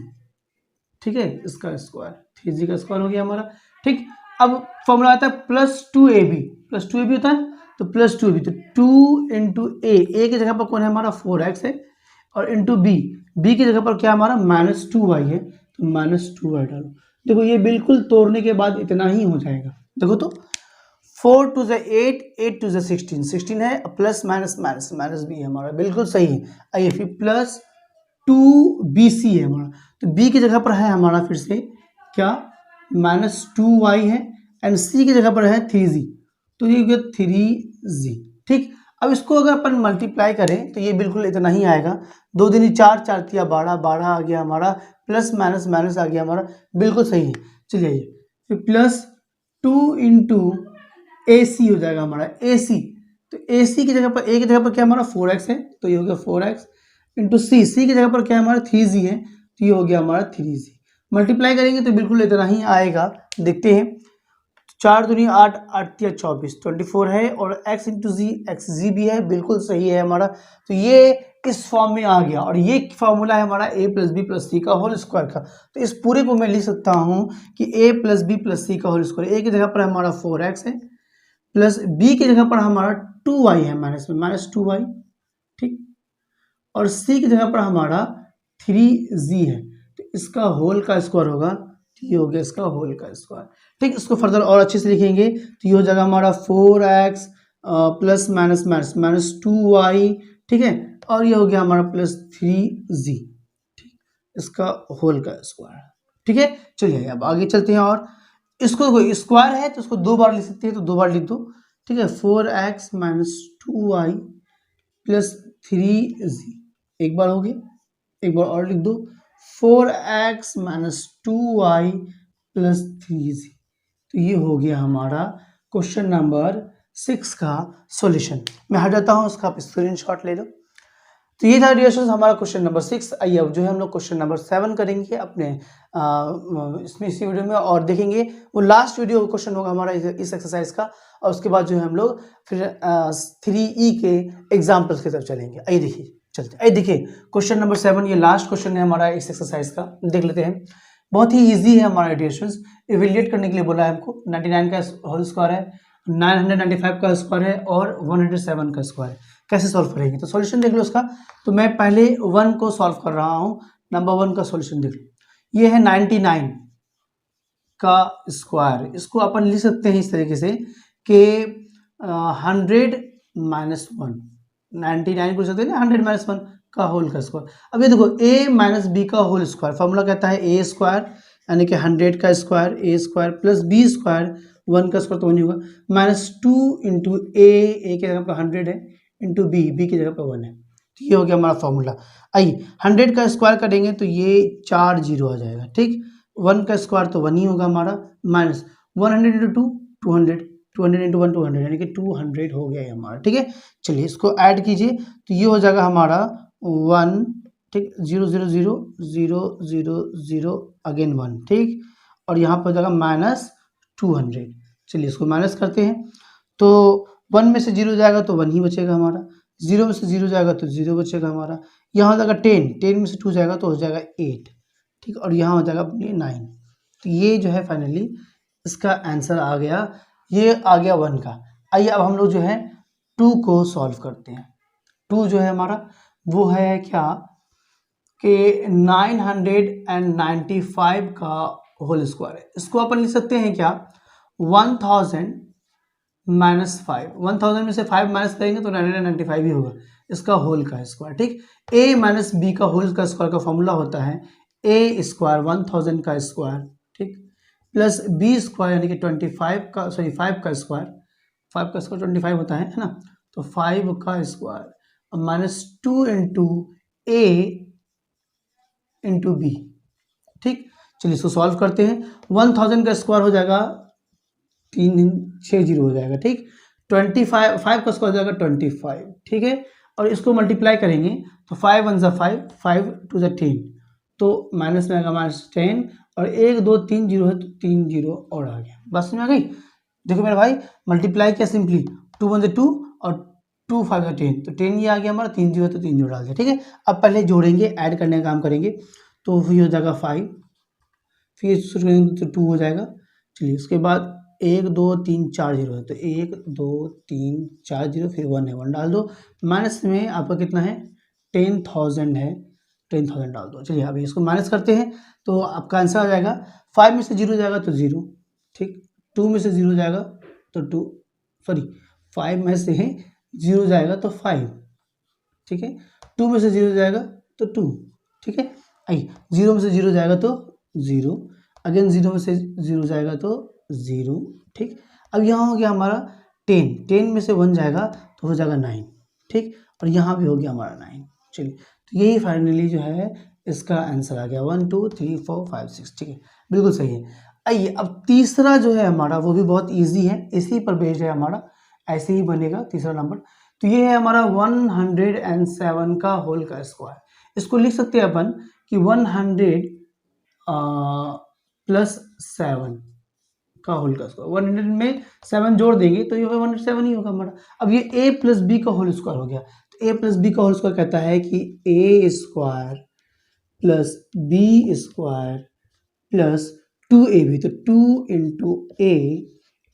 ठीक है, इसका स्क्वायर 3g का स्क्वायर हो गया हमारा, ठीक। अब फॉर्मूला आता है +2ab होता है, तो +2ab, तो 2 इंटू ए की जगह पर कौन है हमारा 4x है, और इंटू बी की जगह पर क्या हमारा -2y है, तो -2y डालो। देखो ये बिल्कुल तोड़ने के बाद इतना ही हो जाएगा। देखो तो 4 टू ज़ 8, 8 टू ज़ 16, 16 है, प्लस माइनस माइनस माइनस भी है हमारा, बिल्कुल सही है। आइए फिर प्लस 2bc है हमारा, तो b की जगह पर है हमारा फिर से क्या -2y है, एंड c की जगह पर है 3g, तो ये हो गया 3g, ठीक। अब इसको अगर अपन मल्टीप्लाई करें तो ये बिल्कुल इतना ही आएगा, 2 दूनी 4, 4 तिया 12, 12 आ गया हमारा, प्लस माइनस माइनस आ गया हमारा, बिल्कुल सही है। चलिए फिर प्लस 2 इंटू ए सी हो जाएगा हमारा, ए सी, तो ए सी की जगह पर ए की जगह पर क्या हमारा 4x है, तो ये हो गया 4x, इंटू सी की जगह पर क्या हमारा 3g है, तो ये हो गया हमारा 3g। मल्टीप्लाई करेंगे तो बिल्कुल इतना ही आएगा, देखते हैं। 4 दूनी 8, 8 तिया 24, 24 है, और x इंटू जी, एक्स जी भी है, बिल्कुल सही है हमारा। तो ये इस फॉर्म में आ गया और ये फॉर्मूला है हमारा a plus b plus c का होल स्क्वायर का। तो इस पूरे को मैं लिख सकता हूँ कि a plus b plus c का होल स्क्वायर, a की जगह पर हमारा 4x है प्लस b की जगह पर हमारा 2y है माइनस में -2y, ठीक, और c की जगह पर हमारा 3z है। तो इसका होल का स्क्वायर होगा, ये हो गया इसका होल का स्क्वायर, ठीक। इसको फर्दर और अच्छे से लिखेंगे तो ये हो जाएगा हमारा 4x plus minus minus minus 2y, ठीक है, और ये हो गया हमारा प्लस 3z, ठीक, इसका होल का स्क्वायर, ठीक है। चलिए अब आगे चलते हैं और इसको स्क्वायर है तो इसको 2 बार लिख सकते हैं, तो 2 बार लिख दो, ठीक है। 4x minus 2y plus 3z, एक बार हो गया, एक बार और लिख दो 4x minus 2y plus 3z। तो ये हो गया हमारा क्वेश्चन नंबर 6 का सॉल्यूशन। मैं हट जाता हूँ, उसका आप स्क्रीनशॉट ले लो। तो ये था डियर हमारा क्वेश्चन नंबर 6। आइए अब जो है हम लोग क्वेश्चन नंबर 7 करेंगे अपने इसमें इसी वीडियो में, और देखेंगे वो लास्ट वीडियो क्वेश्चन होगा हमारा इस एक्सरसाइज का, और उसके बाद जो है हम लोग फिर 3E के एग्जाम्पल्स की तरफ चलेंगे। आइए देखिए, चलते आइए देखिए क्वेश्चन नंबर 7, ये लास्ट क्वेश्चन है हमारा इस एक्सरसाइज का, देख लेते हैं। बहुत ही ईजी है हमारा डियर, इवेल्युएट करने के लिए बोला है हमको। 99 का होल स्क्वायर है, 995 का स्क्वायर है और 107 का स्क्वायर है। कैसे सॉल्व करेंगे तो सॉल्यूशन देख लो उसका। तो मैं पहले 1 को सॉल्व कर रहा हूँ। नंबर 1 का सॉल्यूशन देख लो, ये है 99 का स्क्वायर। इसको अपन लिख सकते हैं इस तरीके से कि 100 माइनस 1, 99 को सकते हैं ना 100 माइनस 1 का होल का स्क्वायर। अब ये देखो a माइनस बी का होल स्क्वायर, फॉर्मूला कहता है a स्क्वायर यानी कि 100 का square a square plus b square 1 का स्क्वायर तो 1 ही होगा, माइनस 2 इंटू a की जगह पर 100 है, इंटू b की जगह पर 1 है। तो ये हो गया हमारा फॉर्मूला। आइए 100 का स्क्वायर करेंगे तो ये 4 जीरो आ जाएगा, ठीक। 1 का स्क्वायर तो 1 ही होगा हमारा, माइनस 100 इंटू 2 200, 200 इंटू 1 200 यानी कि 200 हो गया है हमारा, ठीक है। चलिए इसको ऐड कीजिए तो ये हो जाएगा हमारा 1, ठीक, 0 0 0 0 0 0 अगेन 1, ठीक, और यहाँ पर हो जाएगा माइनस 200। चलिए इसको माइनस करते हैं तो 1 में से 0 जाएगा तो 1 ही बचेगा हमारा, 0 में से 0 जाएगा तो 0 बचेगा हमारा, यहाँ हो जाएगा 10, 10 में से 2 जाएगा तो हो जाएगा 8, ठीक, और यहाँ हो जाएगा अपने 9। तो ये जो है फाइनली इसका आंसर आ गया, ये आ गया 1 का। आइए अब हम लोग जो है 2 को सॉल्व करते हैं। 2 जो है हमारा वो है क्या कि 995 का होल स्क्वायर है। इसको अपन लिख सकते हैं क्या 1000 माइनस 5, 1000 में से 5 माइनस करेंगे तो 995 ही होगा, इसका होल का स्क्वायर, ठीक। a माइनस बी का होल का स्क्वायर का फॉर्मूला होता है a स्क्वायर 1000 का स्क्वायर, ठीक, प्लस b स्क्वायर यानी कि 25 का 5 का स्क्वायर, 5 का स्क्वायर 25 होता है ना, तो 5 का square minus 2 into a into b, ठीक। चलिए इसको सॉल्व करते हैं। 1000 का स्क्वायर हो जाएगा 360 हो जाएगा, ठीक। 25 5 का स्क्वायर हो जाएगा 25, ठीक है, और इसको मल्टीप्लाई करेंगे तो 5 1 5, 5 2 10, तो माइनस में आएगा -10 और 1 2 3 जीरो है तो 3 जीरो और आ गया। बस में आ गई। देखो मेरे भाई मल्टीप्लाई किया सिंपली, 2 1 2 और 2 5 10, तो 10 ये आ गया हमारा, 3 जीरो तो 3 जोड़ डाल दिया, ठीक है। अब पहले जोड़ेंगे, ऐड करने का काम करेंगे, तो ये हो जाएगा 5, फिर तो 2 हो जाएगा। चलिए उसके बाद 1 2 3 4 जीरो है तो 1 2 3 4 जीरो, फिर 1 है 1 डाल दो, माइनस में आपका कितना है 10,000 है, 10,000 डाल दो। चलिए अभी इसको माइनस करते हैं तो आपका आंसर आ जाएगा 5 में से 0 जाएगा तो 0, ठीक, 2 में से 0 जाएगा तो 2, सॉरी 5 में से 0 जाएगा तो 5, ठीक है, 2 में से 0 जाएगा तो 2, ठीक है। आइए 0 में से 0 जाएगा तो 0, अगेन 0 में से 0 जाएगा तो 0, ठीक। अब यहाँ हो गया हमारा 10, 10 में से 1 जाएगा तो हो जाएगा 9, ठीक, और यहाँ भी हो गया हमारा 9। चलिए तो यही फाइनली जो है इसका आंसर आ गया 1 2 3 4 5 6, ठीक है, बिल्कुल सही है। आइए अब तीसरा जो है हमारा वो भी बहुत ईजी है, इसी पर बेस्ड है हमारा, ऐसे ही बनेगा तीसरा नंबर। तो ये है हमारा 107 का होल का स्क्वायर। इसको लिख सकते हैं अपन कि 100 प्लस 7 का होल का स्क्वायर, 100 में 7 जोड़ देंगे तो ये 107 ही होगा हमारा। अब ये a प्लस बी का होल स्क्वायर हो गया, तो ए प्लस बी का होल स्क्वायर कहता है कि a square plus b square plus 2ab, तो 2 इंटू ए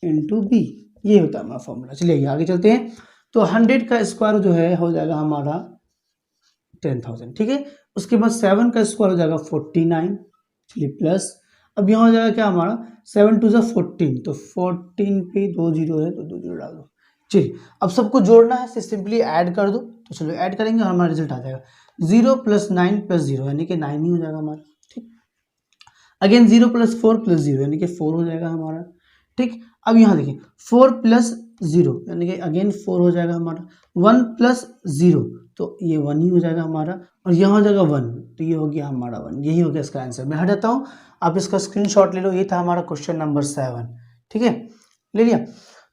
इंटू बी, ये होता है हमारा फॉर्मूला। चलिए आगे चलते हैं। तो 100 का स्क्वायर जो है हो जाएगा हमारा 10,000, ठीक है। उसके बाद 7 का स्क्वायर हो जाएगा 49, चलिए प्लस, अब यहाँ हो जाएगा क्या हमारा 7 टू 14, तो 14 पे 2 जीरो है तो 2 जीरो डाल दो। चलिए अब सबको जोड़ना है, तो सिंपली ऐड कर दो, तो चलो ऐड करेंगे और हमारा रिजल्ट आ जाएगा 0 प्लस 9 प्लस 0, यानी कि 9 ही हो जाएगा हमारा, ठीक। अगेन 0 प्लस 4 प्लस 0, यानी कि 4 हो जाएगा हमारा, ठीक। अब यहाँ देखिए 4 प्लस 0, यानी कि अगेन 4 हो जाएगा हमारा। 1 प्लस 0, तो ये 1 ही हो जाएगा हमारा, और यहाँ हो जाएगा 1, तो ये हो गया हमारा 1, यही हो गया इसका आंसर। मैं हट जाता हूँ, आप इसका स्क्रीनशॉट ले लो। ये था हमारा क्वेश्चन नंबर 7, ठीक है, ले लिया।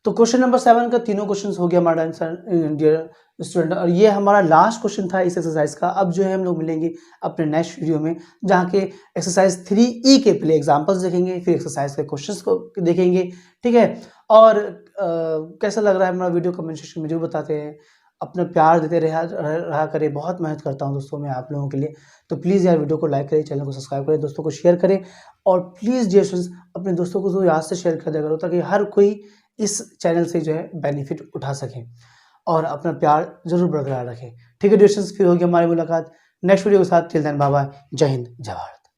तो क्वेश्चन नंबर 7 का तीनों क्वेश्चन हो गया हमारा आंसर डियर स्टूडेंट, और ये हमारा लास्ट क्वेश्चन था इस एक्सरसाइज का। अब जो है हम लोग मिलेंगे अपने नेक्स्ट वीडियो में, जहाँ के एक्सरसाइज 3E के पहले एग्जांपल्स देखेंगे, फिर एक्सरसाइज के क्वेश्चंस को देखेंगे, ठीक है। और कैसा लग रहा है हमारा वीडियो, कमेंट सेक्शन में जरूर बताते हैं। अपना प्यार देते रहा करें, बहुत मेहनत करता हूँ दोस्तों मैं आप लोगों के लिए। तो प्लीज़ यार वीडियो को लाइक करें, चैनल को सब्सक्राइब करें, दोस्तों को शेयर करें, और प्लीज़ डियर स्टूडेंट्स अपने दोस्तों को तो याद से शेयर कर दिया करो, ताकि हर कोई इस चैनल से जो है बेनिफिट उठा सके, और अपना प्यार जरूर बरकरार रखें, ठीक है डियर स्टूडेंट्स। फिर होगी हमारी मुलाकात नेक्स्ट वीडियो के साथ। टिल देन बाय बाय, जय हिंद, जय भारत।